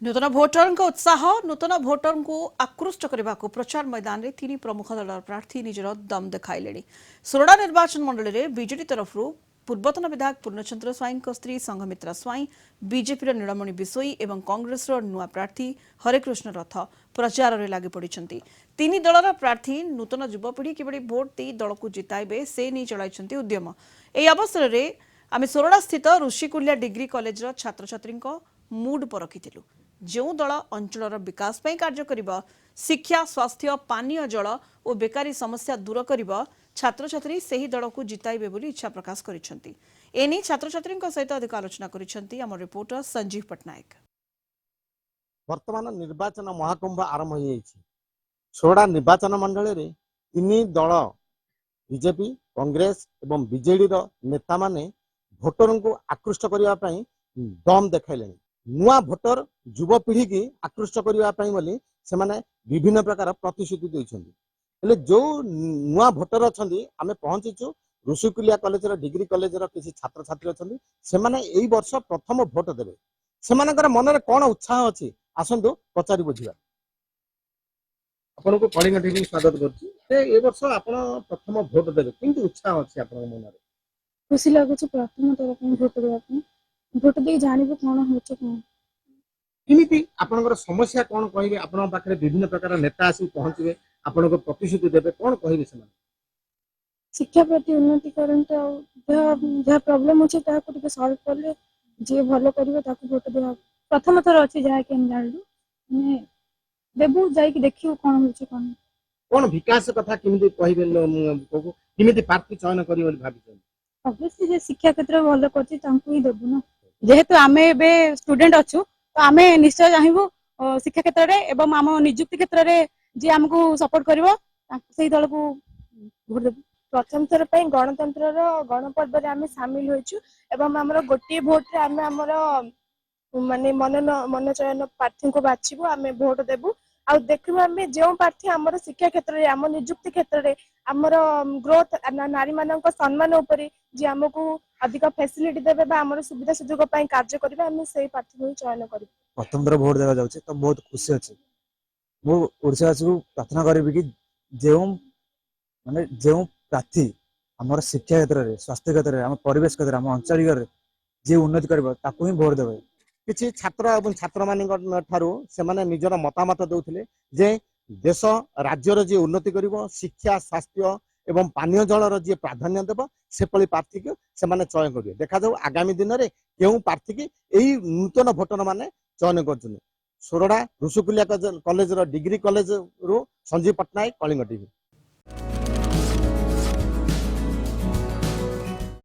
नूतन voter उत्साह नूतन voter को आकृष्ट करने को प्रचार मैदान में तीन प्रमुख दल प्रार्थी निजर दम देखा सोरडा निर्वाचन मंडल में बीजेडी तरफ पूर्वतन विधायक पूर्णचंद्र स्वाई स्त्री संघमित्रा स्वाई बीजेपी नीलमणि बिशोई और कांग्रेस नुआ प्रार्थी हरेकृष्ण रथ प्रचार में लगी पड़ी तीन दलर प्रार्थी नूतन युवपीढ़ी किभली भोट दे दल को जिताइबे से नहीं चलाई उद्यम यह अवसर में आम सोरडा स्थित ऋषिकुल्या डिग्री कॉलेज छात्र छात्री मुड परखिलु जो दल अंचल विकास पर कार्य कर शिक्षा स्वास्थ्य पानीय जल और बेकारी समस्या दूर कर छात्र छात्री से ही दल को जिताइबे बोली इच्छा प्रकाश करिसेंती। एनी छात्र छात्री सहित अधिक आलोचना करिसेंती आम रिपोर्टर संजीव पटनायक। वर्तमान निर्वाचन महाकुंभ आरंभ हो जाइए। सोरडा निर्वाचन मंडल में तीन दल बीजेपी कांग्रेस एवं बीजेडी नेता माने भोटर को आकृष्ट करने दम देखले। नुआ भोटर युवपीढ़ी की आकृष्ट करने से विभिन्न प्रकार प्रतिश्रुति देते। जो नुआ भोटर अच्छा आम पहुंचीचु ऋषिकुल्या कॉलेज डिग्री कॉलेज किसी छात्र छात्री अच्छा से यही वर्ष प्रथम भोट देवे से मन में कौन उत्साह अच्छी आसतु पचारि बुझा। आपन को कलिंग टीवी स्वागत कर वर्ष आप प्रथम भोट देवे कि उत्साह अच्छी आप मन में खुशी लगुच प्रथम तरह भोट देवा भोट दे जानवे कौन हो किमिति आपनकर समस्या कौन कहिबे आपन पाखरे विभिन्न प्रकार नेता आसी पहुंचबे आपन को प्रतिश्रुति देबे कौन कहिबे से शिक्षा प्रति उन्नति करंत जहाँ प्रॉब्लम अछि ता को टिके सॉल्व करले जे भलो करिवे ताको भोट देबा प्रथम थर अछि जहा के हम जानलु ने देबु जाई कि देखियो कौन होछि कौन विकास कथा किमिति कहिबे किमिति पार्टी चयन करी बोली भाबिछन। ऑब्वियसली जे शिक्षा क्षेत्र में भलो करछि तांको ही देबु ना जेहेतु आमे बे स्टूडेंट अछु तो आमे निश्चय चाहबो शिक्षा क्षेत्र रे एवं आम नियुक्ति क्षेत्र रे जे हमको सपोर्ट करिवो सेही दल को भोट देबु। प्रथम थर पे गणतंत्र रो गणपर्व रे आमे शामिल होइछु एवं हमरो गोटी भोट रे आमे हमरो माने मन चयन प्रार्थी को बाछिबो आमे भोट देबु आ देखिबो आमे जे प्रार्थी हमरो शिक्षा क्षेत्र रे आम नियुक्ति क्षेत्र रे हमरो ग्रोथ नारी मानक सम्मान ऊपर जे हमको अधिक फैसिलिटी देबे बा हमरो सुविधा सुयोग पई कार्य करबे आमे सेही प्रार्थी को चयन करबो। प्रथम थर भोट देवा जाउछे तो बहुत खुशी अछि। मो ओडिसावासी को प्रार्थना करबी कि जो प्रार्थी हमर शिक्षा क्षेत्र रे स्वास्थ्य क्षेत्र रे हम परिवेश क्षेत्र हम अंचलिक रे जे उन्नति करबो ताको ही भोट देबे। किछि छात्र एवं छात्र मानिक ठारू से माने निजर मतामत देउथिले जे देश राज्यर जे उन्नति करिवो शिक्षा स्वास्थ्य एवं पानीय जलर जे प्राधान्य देव से पली प्रार्थी को से माने चयन करिवे। देखा जाऊ आगामी दिन में केउ प्रार्थी की एही नूतन भोटर माने चयन करछन। सोरडा ऋषिकुल्या कॉलेज डिग्री कॉलेज रु संजीव पटनायक कलिंग टीवी।